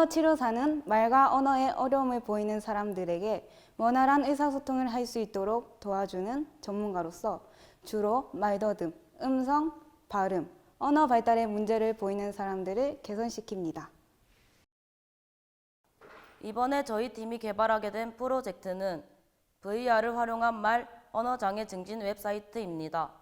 언어치료사는 말과 언어에 어려움을 보이는 사람들에게 원활한 의사소통을 할 수 있도록 도와주는 전문가로서 주로 말더듬, 음성, 발음, 언어 발달에 문제를 보이는 사람들을 개선시킵니다. 이번에 저희 팀이 개발하게 된 프로젝트는 VR을 활용한 말, 언어장애 증진 웹사이트입니다.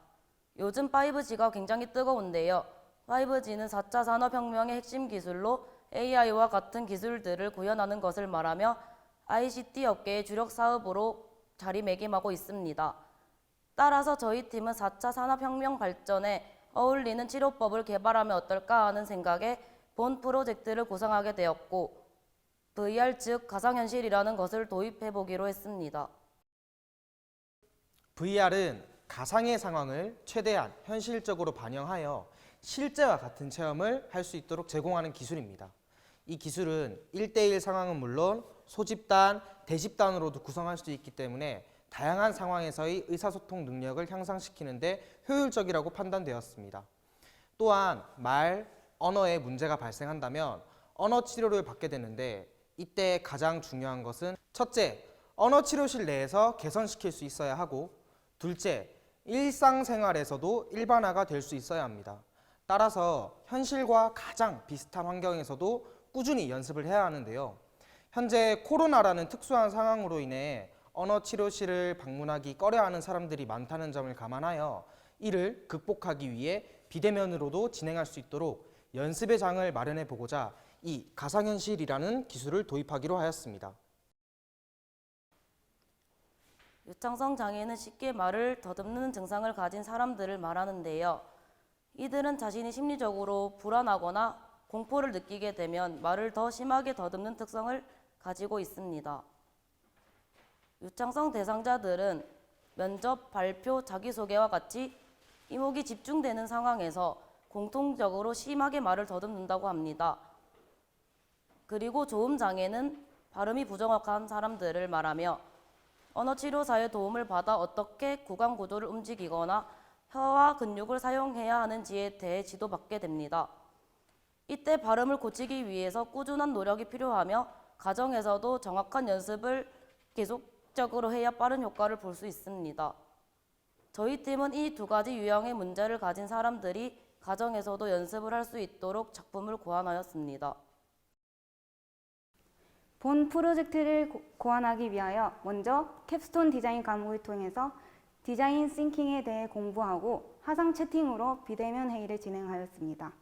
요즘 5G가 굉장히 뜨거운데요. 5G는 4차 산업혁명의 핵심 기술로 AI와 같은 기술들을 구현하는 것을 말하며 ICT 업계의 주력 사업으로 자리매김하고 있습니다. 따라서 저희 팀은 4차 산업혁명 발전에 어울리는 치료법을 개발하면 어떨까 하는 생각에 본 프로젝트를 구성하게 되었고 VR 즉 가상현실이라는 것을 도입해 보기로 했습니다. VR은 가상의 상황을 최대한 현실적으로 반영하여 실제와 같은 체험을 할 수 있도록 제공하는 기술입니다. 이 기술은 1대1 상황은 물론 소집단, 대집단으로도 구성할 수 있기 때문에 다양한 상황에서의 의사소통 능력을 향상시키는 데 효율적이라고 판단되었습니다. 또한 말, 언어에 문제가 발생한다면 언어 치료를 받게 되는데 이때 가장 중요한 것은 첫째, 언어 치료실 내에서 개선시킬 수 있어야 하고 둘째, 일상생활에서도 일반화가 될 수 있어야 합니다. 따라서 현실과 가장 비슷한 환경에서도 꾸준히 연습을 해야 하는데요. 현재 코로나라는 특수한 상황으로 인해 언어 치료실을 방문하기 꺼려하는 사람들이 많다는 점을 감안하여 이를 극복하기 위해 비대면으로도 진행할 수 있도록 연습의 장을 마련해 보고자 이 가상현실이라는 기술을 도입하기로 하였습니다. 유창성 장애는 쉽게 말을 더듬는 증상을 가진 사람들을 말하는데요. 이들은 자신이 심리적으로 불안하거나 공포를 느끼게 되면 말을 더 심하게 더듬는 특성을 가지고 있습니다. 유창성 대상자들은 면접, 발표, 자기소개와 같이 이목이 집중되는 상황에서 공통적으로 심하게 말을 더듬는다고 합니다. 그리고 조음 장애는 발음이 부정확한 사람들을 말하며 언어치료사의 도움을 받아 어떻게 구강 구조를 움직이거나 혀와 근육을 사용해야 하는지에 대해 지도받게 됩니다. 이때 발음을 고치기 위해서 꾸준한 노력이 필요하며 가정에서도 정확한 연습을 계속적으로 해야 빠른 효과를 볼 수 있습니다. 저희 팀은 이 두 가지 유형의 문제를 가진 사람들이 가정에서도 연습을 할 수 있도록 작품을 고안하였습니다. 본 프로젝트를 고안하기 위하여 먼저 캡스톤 디자인 과목을 통해서 디자인 싱킹에 대해 공부하고 화상 채팅으로 비대면 회의를 진행하였습니다.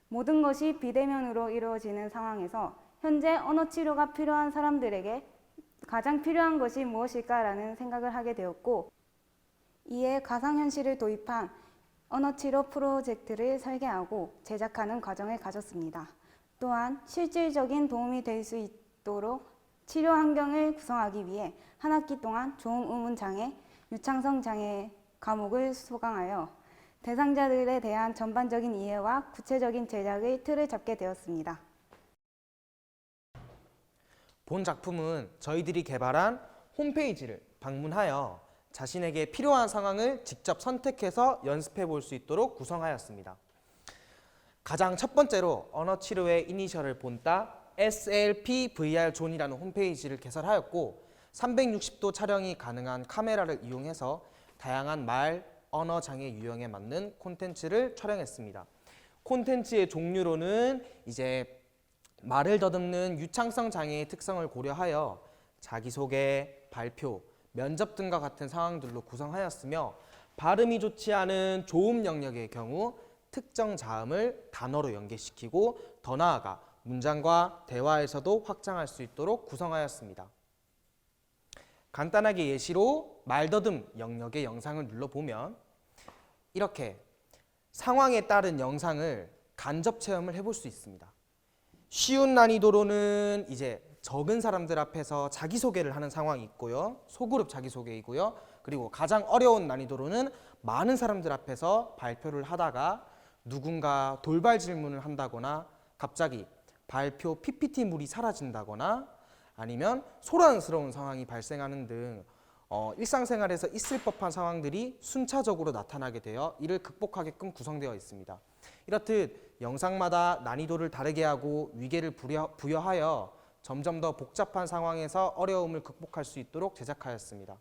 모든 것이 비대면으로 이루어지는 상황에서 현재 언어 치료가 필요한 사람들에게 가장 필요한 것이 무엇일까라는 생각을 하게 되었고 이에 가상현실을 도입한 언어치료 프로젝트를 설계하고 제작하는 과정을 가졌습니다. 또한 실질적인 도움이 될 수 있도록 치료 환경을 구성하기 위해 한 학기 동안 조음 우문 장애, 유창성 장애 과목을 수강하여 대상자들에 대한 전반적인 이해와 구체적인 제작의 틀을 잡게 되었습니다. 본 작품은 저희들이 개발한 홈페이지를 방문하여 자신에게 필요한 상황을 직접 선택해서 연습해 볼 수 있도록 구성하였습니다. 가장 첫 번째로 언어치료의 이니셜을 본따 SLP VR 존이라는 홈페이지를 개설하였고 360도 촬영이 가능한 카메라를 이용해서 다양한 말, 언어 장애 유형에 맞는 콘텐츠를 촬영했습니다. 콘텐츠의 종류로는 이제 말을 더듬는 유창성 장애의 특성을 고려하여 자기소개, 발표, 면접 등과 같은 상황들로 구성하였으며 발음이 좋지 않은 조음 영역의 경우 특정 자음을 단어로 연계시키고 더 나아가 문장과 대화에서도 확장할 수 있도록 구성하였습니다. 간단하게 예시로 말더듬 영역의 영상을 눌러보면 이렇게 상황에 따른 영상을 간접 체험을 해볼 수 있습니다. 쉬운 난이도로는 이제 적은 사람들 앞에서 자기소개를 하는 상황이 있고요. 소그룹 자기소개이고요. 그리고 가장 어려운 난이도로는 많은 사람들 앞에서 발표를 하다가 누군가 돌발 질문을 한다거나 갑자기 발표 PPT물이 사라진다거나 아니면 소란스러운 상황이 발생하는 등 일상생활에서 있을 법한 상황들이 순차적으로 나타나게 되어 이를 극복하게끔 구성되어 있습니다. 이렇듯 영상마다 난이도를 다르게 하고 위계를 부여하여 점점 더 복잡한 상황에서 어려움을 극복할 수 있도록 제작하였습니다.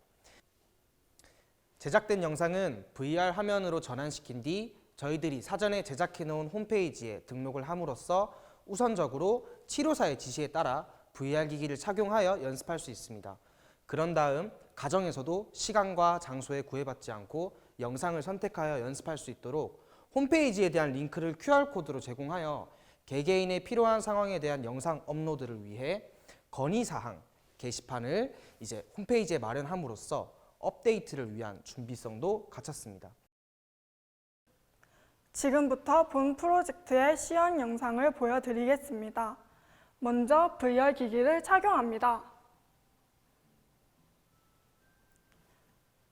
제작된 영상은 VR 화면으로 전환시킨 뒤 저희들이 사전에 제작해 놓은 홈페이지에 등록을 함으로써 우선적으로 치료사의 지시에 따라 VR 기기를 착용하여 연습할 수 있습니다. 그런 다음 가정에서도 시간과 장소에 구애받지 않고 영상을 선택하여 연습할 수 있도록 홈페이지에 대한 링크를 QR코드로 제공하여 개개인의 필요한 상황에 대한 영상 업로드를 위해 건의사항 게시판을 이제 홈페이지에 마련함으로써 업데이트를 위한 준비성도 갖췄습니다. 지금부터 본 프로젝트의 시연 영상을 보여드리겠습니다. 먼저 VR 기기를 착용합니다.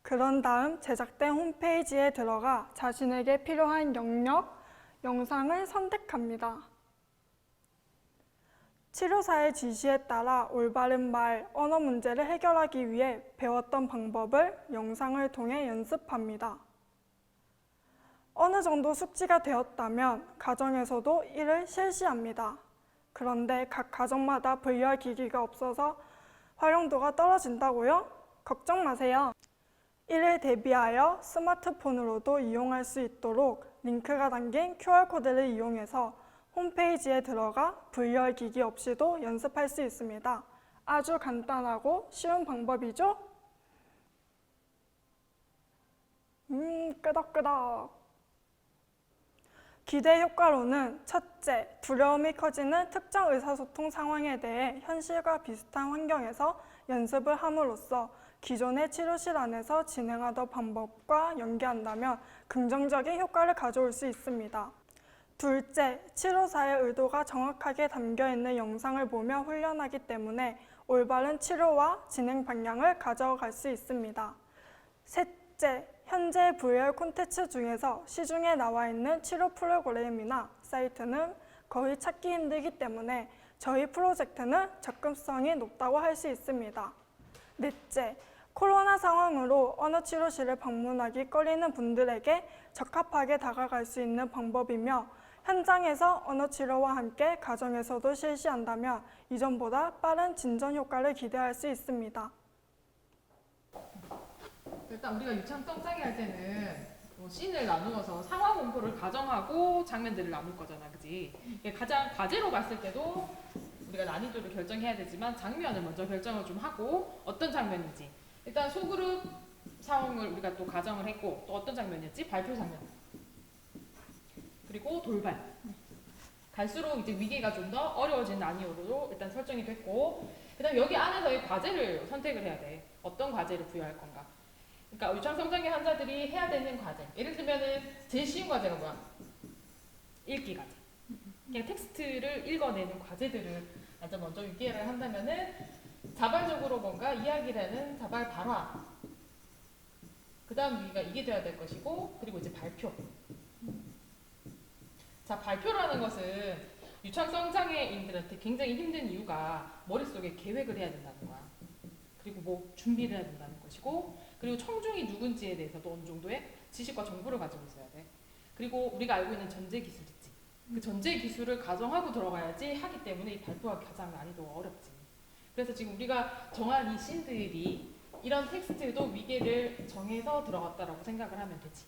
그런 다음 제작된 홈페이지에 들어가 자신에게 필요한 영상을 선택합니다. 치료사의 지시에 따라 올바른 말, 언어 문제를 해결하기 위해 배웠던 방법을 영상을 통해 연습합니다. 어느 정도 숙지가 되었다면 가정에서도 이를 실시합니다. 그런데 각 가정마다 VR 기기가 없어서 활용도가 떨어진다고요? 걱정 마세요. 이를 대비하여 스마트폰으로도 이용할 수 있도록 링크가 담긴 QR코드를 이용해서 홈페이지에 들어가 VR 기기 없이도 연습할 수 있습니다. 아주 간단하고 쉬운 방법이죠? 끄덕끄덕. 기대 효과로는 첫째, 두려움이 커지는 특정 의사소통 상황에 대해 현실과 비슷한 환경에서 연습을 함으로써 기존의 치료실 안에서 진행하던 방법과 연계한다면 긍정적인 효과를 가져올 수 있습니다. 둘째, 치료사의 의도가 정확하게 담겨있는 영상을 보며 훈련하기 때문에 올바른 치료와 진행 방향을 가져갈 수 있습니다. 셋째, 현재 VR 콘텐츠 중에서 시중에 나와 있는 치료 프로그램이나 사이트는 거의 찾기 힘들기 때문에 저희 프로젝트는 접근성이 높다고 할 수 있습니다. 넷째, 코로나 상황으로 어느 치료실을 방문하기 꺼리는 분들에게 적합하게 다가갈 수 있는 방법이며 현장에서 언어 치료와 함께 가정에서도 실시한다면 이전보다 빠른 진전 효과를 기대할 수 있습니다. 일단 우리가 유창성 짜기 할 때는 씬을 나누어서 상황 공포를 가정하고 장면들을 나눌 거잖아, 그지? 가장 과제로 봤을 때도 우리가 난이도를 결정해야 되지만 장면을 먼저 결정을 좀 하고 어떤 장면인지 일단 소그룹 상황을 우리가 또 가정을 했고 또 어떤 장면이었지? 발표 장면 그리고 돌발 갈수록 이제 위기가 좀 더 어려워지는 난이도로 일단 설정이 됐고 그 다음 여기 안에서의 과제를 선택을 해야 돼. 어떤 과제를 부여할 건가. 그러니까 유창성장애 환자들이 해야 되는 과제 예를 들면은 제일 쉬운 과제가 뭐야? 읽기 과제. 그냥 텍스트를 읽어내는 과제들을 먼저 유기를 한다면은 자발적으로 뭔가 이야기를 하는 자발 발화 그 다음 위기가 이게 돼야 될 것이고 그리고 이제 발표. 자, 발표라는 것은 유창성 장애인들한테 굉장히 힘든 이유가 머릿속에 계획을 해야 된다는 거야. 그리고 뭐 준비를 해야 된다는 것이고 그리고 청중이 누군지에 대해서도 어느 정도의 지식과 정보를 가지고 있어야 돼. 그리고 우리가 알고 있는 전제 기술 있지. 그 전제 기술을 가정하고 들어가야지 하기 때문에 이 발표가 가장 난이도가 어렵지. 그래서 지금 우리가 정한 이 씬들이 이런 텍스트도 위계를 정해서 들어갔다라고 생각을 하면 되지.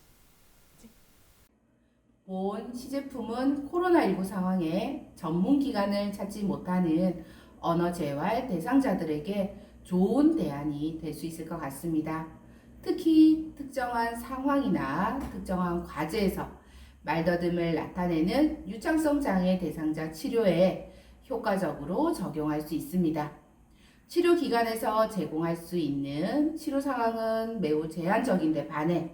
본 시제품은 코로나19 상황에 전문 기관을 찾지 못하는 언어재활 대상자들에게 좋은 대안이 될 수 있을 것 같습니다. 특히 특정한 상황이나 특정한 과제에서 말더듬을 나타내는 유창성 장애 대상자 치료에 효과적으로 적용할 수 있습니다. 치료기관에서 제공할 수 있는 치료 상황은 매우 제한적인데 반해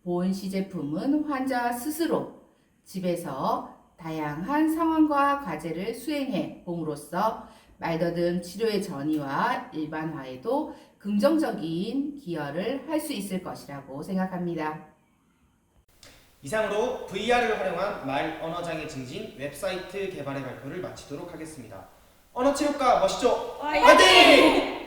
본 시제품은 환자 스스로 집에서 다양한 상황과 과제를 수행해 봄으로써 말더듬 치료의 전이와 일반화에도 긍정적인 기여를 할 수 있을 것이라고 생각합니다. 이상으로 VR을 활용한 말 언어장애 증진 웹사이트 개발의 발표를 마치도록 하겠습니다. 언어치료과 멋있죠? 화이팅!